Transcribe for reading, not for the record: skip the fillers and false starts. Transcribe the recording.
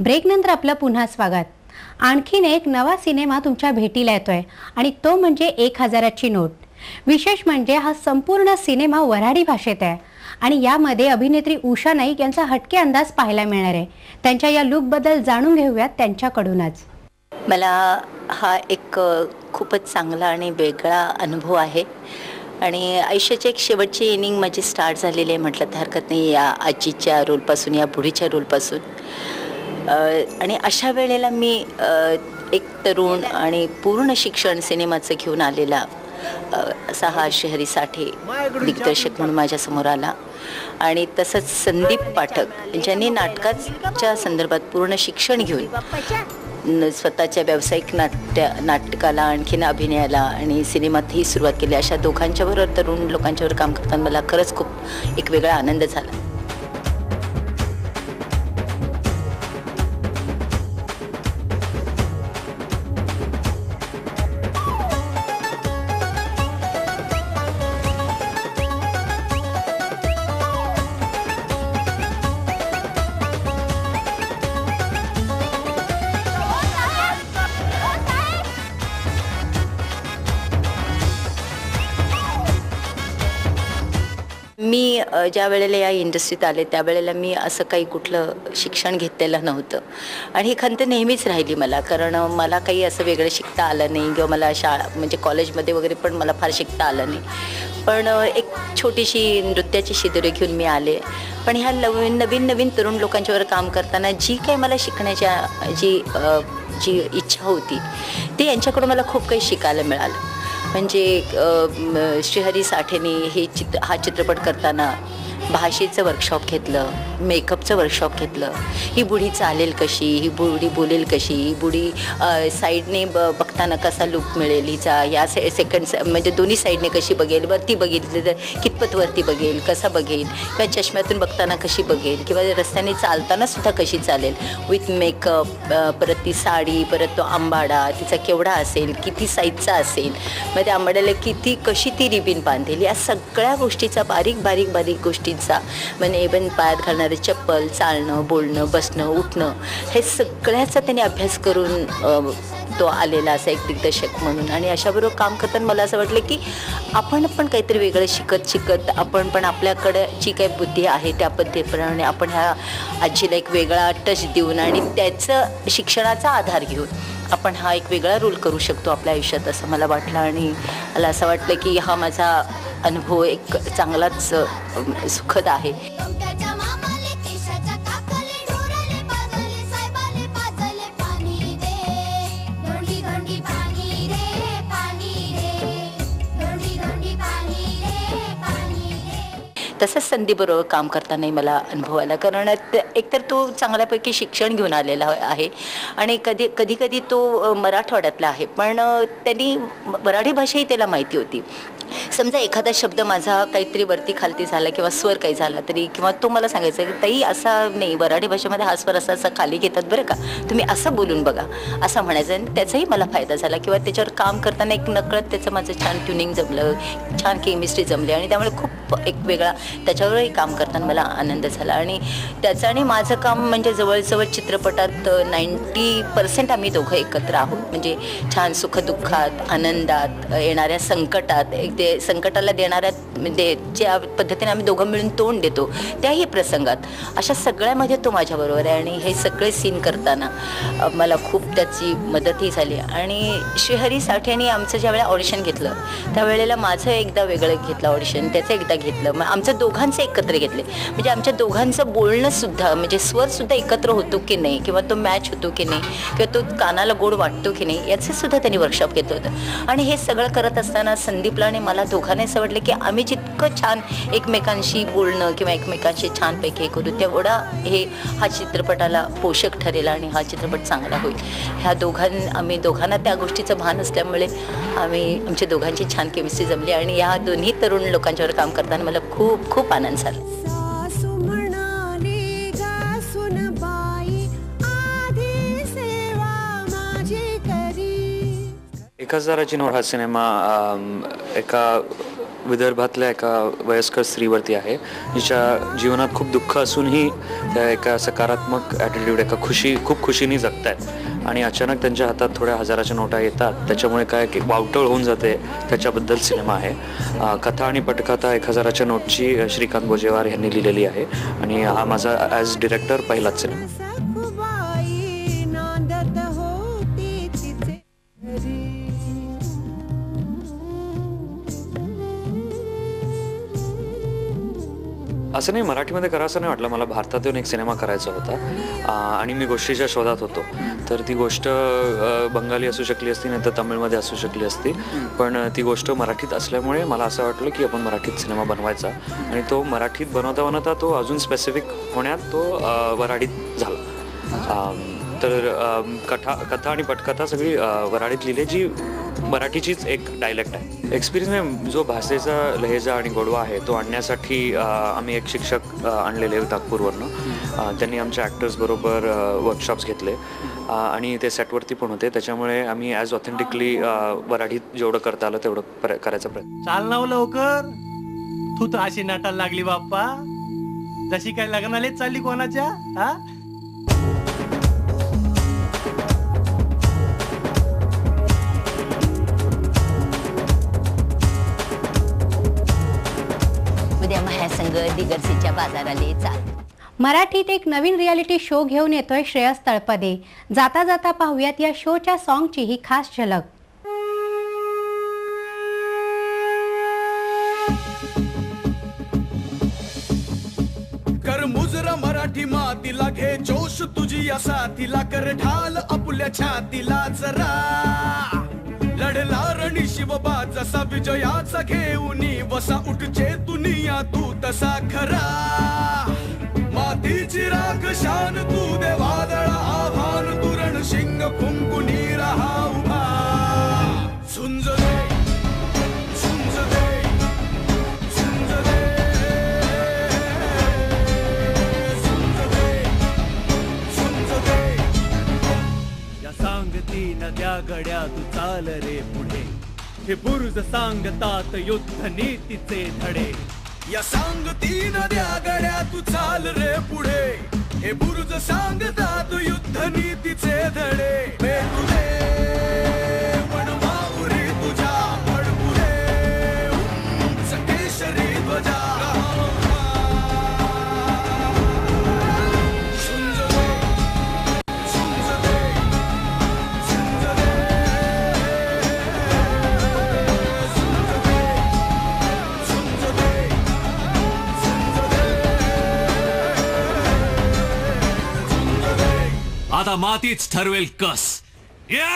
ब्रेकनंतर आपलं पुन्हा स्वागत। आणखीन एक नवा सिनेमा तुमच्या भेटीला येतोय आणि तो म्हणजे 1000ची नोट। विशेष म्हणजे हा संपूर्ण सिनेमा वऱ्हाडी भाषेत आहे आणि यामध्ये अभिनेत्री उषा नाईक यांचा हटके अंदाज पाहायला मिळणार आहे। त्यांच्या या लुक बद्दल जाणून घेऊयात त्यांच्याकडूनच। मला हा एक खूपच चांगला आणि वेगळा अनुभव आहे आणि आयुष्याची एक शेवटची इनिंग माझी स्टार्ट झालेली आहे म्हटलं तर हरकत नाही, या आजीच्या रोलपासून, या बुढीच्या रोलपासून। आणि अशा वेळेला मी एक तरुण आणि पूर्ण शिक्षण सिनेमाचं घेऊन आलेला असा हा श्रीहरी साठे दिग्दर्शक म्हणून माझ्यासमोर आला। आणि तसंच संदीप पाठक ज्यांनी नाटकाच्या संदर्भात पूर्ण शिक्षण घेऊन स्वतःच्या व्यावसायिक नाटकाला आणखीन अभिनयाला आणि सिनेमातही सुरुवात केली, अशा दोघांच्याबरोबर तरुण लोकांच्यावर काम करताना मला खरंच खूप एक वेगळा आनंद झाला। मी ज्या वेळेला या इंडस्ट्रीत आले त्यावेळेला मी असं काही कुठलं शिक्षण घेतलेलं नव्हतं आणि ही खंत नेहमीच राहिली मला, कारण मला काही असं वेगळं शिकता आलं नाही किंवा मला म्हणजे कॉलेजमध्ये वगैरे पण मला फार शिकता आलं नाही। पण एक छोटीशी नृत्याची शिदोरी घेऊन मी आले, पण ह्या नवीन तरुण लोकांच्यावर काम करताना जी काही मला शिकण्याच्या जी इच्छा होती ती यांच्याकडून मला खूप काही शिकायला मिळालं। म्हणजे श्रीहरी साठेने हा चित्रपट करताना भाषेचं वर्कशॉप घेतलं, मेकअपचं वर्कशॉप घेतलं। ही बुढी चालेल कशी, ही बुढी बोलेल कशी, ही बुढी साईडने बघताना कसा लुक मिळेल हिचा, या सेकंड म्हणजे दोन्ही साईडने कशी बघेल, वरती बघितलं तर कितपत वरती बघेल, कसा बघेल, किंवा चष्म्यातून बघताना कशी बघेल, किंवा रस्त्याने चालताना सुद्धा कशी चालेल विथ मेकअप, परत ती साडी, परत तो आंबाडा तिचा केवढा असेल, किती साईजचा असेल, मग त्या आंबाड्याला कशी ती रिबीन बांधेल, या सगळ्या गोष्टीचा बारीक गोष्टी म्हणजे इव्हन पायात घालणारे चप्पल, चालणं, बोलणं, बसणं, उठणं, हे सगळ्याचा त्याने अभ्यास करून तो आलेला असा एक दिग्दर्शक म्हणून। आणि अशाबरोबर काम करताना मला असं वाटलं की आपण पण काहीतरी वेगळं शिकत आपण पण आपल्याकडं जी काही बुद्धी आहे त्या पद्धतीप्रमाणे आपण ह्या आजीला एक वेगळा टच देऊन आणि त्याचं शिक्षणाचा आधार घेऊन आपण हा एक वेगळा रोल करू शकतो आपल्या आयुष्यात, असं मला वाटलं। आणि मला असं वाटलं की हा माझा अनुभव एक चांगलाच सुखद आहे। तसंच संदीपबरोबर काम करतानाही मला अनुभव आला, कारण एकतर तो चांगल्यापैकी शिक्षण घेऊन आलेला आहे आणि कधी तो मराठवाड्यातला आहे, पण त्यांनी वऱ्हाडी भाषाही त्याला माहिती होती। समजा एखादा शब्द माझा काहीतरी वरती खालती झाला किंवा स्वर काही झाला तरी, किंवा तो मला सांगायचा की ताई असा नाही, वऱ्हाडी भाषेमध्ये हा स्वर असा खाली घेतात बरं का, तुम्ही असं बोलून बघा, असं म्हणायचं। आणि त्याचाही मला फायदा झाला, किंवा त्याच्यावर काम करताना एक नकळत त्याचं माझं छान ट्युनिंग जमलं, छान केमिस्ट्री जमली आणि त्यामुळे खूप एक वेगळा त्याच्यावरही काम करताना मला आनंद झाला। आणि त्याचं आणि माझं काम म्हणजे जवळजवळ चित्रपटात 90% आम्ही दोघं एकत्र आहोत, म्हणजे छान सुखदुःखात, आनंदात, येणाऱ्या संकटात, ते संकटाला देणाऱ्या म्हणजे ज्या पद्धतीने आम्ही दोघं मिळून तोंड देतो त्याही प्रसंगात, अशा सगळ्यामध्ये तो माझ्याबरोबर आहे। आणि हे सगळे सीन करताना मला खूप त्याची मदतही झाली। आणि श्रीहरी साठेने आमचं ज्यावेळेला ऑडिशन घेतलं त्यावेळेला माझं एकदा वेगळं घेतलं ऑडिशन, त्याचं एकदा घेतलं, मग आमचं दोघांचं एकत्र घेतले, म्हणजे आमच्या दोघांचं बोलणंसुद्धा म्हणजे स्वरसुद्धा एकत्र होतो की नाही, किंवा तो मॅच होतो की नाही, किंवा तो कानाला गोड वाटतो की नाही, याचंसुद्धा त्यांनी वर्कशॉप घेतलं होतं। आणि हे सगळं करत असताना संदीपला आणि मला दोघांनी असं वाटलं की आम्ही जितकं छान एकमेकांशी बोलणं किंवा एकमेकांशी छानपैकी हे करू, तेवढा हा चित्रपटाला पोषक ठरेल आणि हा चित्रपट चांगला होईल। आम्ही दोघांना त्या गोष्टीचं भान असल्यामुळे आमच्या दोघांची छान केमिस्ट्री जमली आणि या दोन्ही तरुण लोकांच्यावर काम करताना मला खूप खूप आनंद झाला। 1000ची नोट हा सिनेमा एका विदर्भातल्या एका वयस्कर स्त्रीवरती आहे, जिच्या जीवनात खूप दुःख असूनही त्या एका सकारात्मक ॲटिट्यूड, खूप खुशीने जगतायत आणि अचानक त्यांच्या हातात थोड्या हजाराच्या नोटा येतात. त्याच्यामुळे काय की वावटळ होऊन जाते, त्याच्याबद्दल सिनेमा आहे. कथा आणि पटकथा 1000च्या नोटची श्रीकांत बोजेवार यांनी लिहिलेली आहे आणि हा माझा ॲज डिरेक्टर पहिलाच सिनेमा. असं नाही, मराठीमध्ये करायचं नाही वाटलं मला. भारतातून एक सिनेमा करायचा होता आणि मी गोष्टीच्या शोधात होतो. तर ती गोष्ट बंगाली असू शकली असती, नाही तर तमिळमध्ये असू शकली असती, पण ती गोष्ट मराठीत असल्यामुळे मला असं वाटलं की आपण मराठीत सिनेमा बनवायचा. आणि तो मराठीत बनवता तो अजून स्पेसिफिक होण्यात तो वऱ्हाडीत झाला. तर कथा आणि पटकथा सगळी वऱ्हाडीत लिहिली, जी मराठीचीच एक डायलेक्ट आहे. एक्सपिरियन्स जो भाषेचा लहेजा आणि गोडवा आहे तो आणण्यासाठी आम्ही एक शिक्षक आणलेले नागपूरवरनं. त्यांनी आमच्या ॲक्टर्सबरोबर वर्कशॉप्स घेतले आणि ते सेटवरती पण होते. त्याच्यामुळे आम्ही ॲज ऑथेंटिकली वऱ्हाडीत जेवढं करता आलं तेवढं करायचा प्रयत्न. चाल ना लवकर, तू तर अशी नाटायला लागली बाप्पा, जशी काय लग्नालेच चालली कोणाच्या. हा उद्या माझ्यासंग दिगर्सीच्या बाजाराला चाल. मराठीत एक नवीन रियालिटी शो घेऊन येतोय श्रेयस तळपदे. जाता जाता पाहूयात या शोच्या सॉन्गची ही खास झलक. कर मुजरा मराठी मातीला घे जोश तुझी या साथीला, कर ढाल आपुल्या छातीला जरा. लढला रणि शिवबा जसा विजयाचा घेऊन वसा, उठचे दुनिया तू तसा खरा. मातीची राख शान तू दे वादळा आव्हान, तू रणशिंग कुंकुनी रहा उभा. झुंज दे, झुंज दे, झुंज दे, झुंज दे, झुंज दे. या सांगती नद्या गड्या तू चाल रे पुढे, हे बुरुज सांगतात युद्ध नीतीचे धडे. या सांगती नद्या गड्या तू चाल रे पुढे, हे बुरुज सांगतात युद्ध नीतीचे धडे. भेटू दे वनमाहुरी तुझ्या, पडू दे उंच केशरी ध्वजा. झुंज दे, झुंज दे, झुंज दे, झुंज दे, झुंज दे, झुंज दे, झुंज दे. आता मातीच ठरवेल कस. या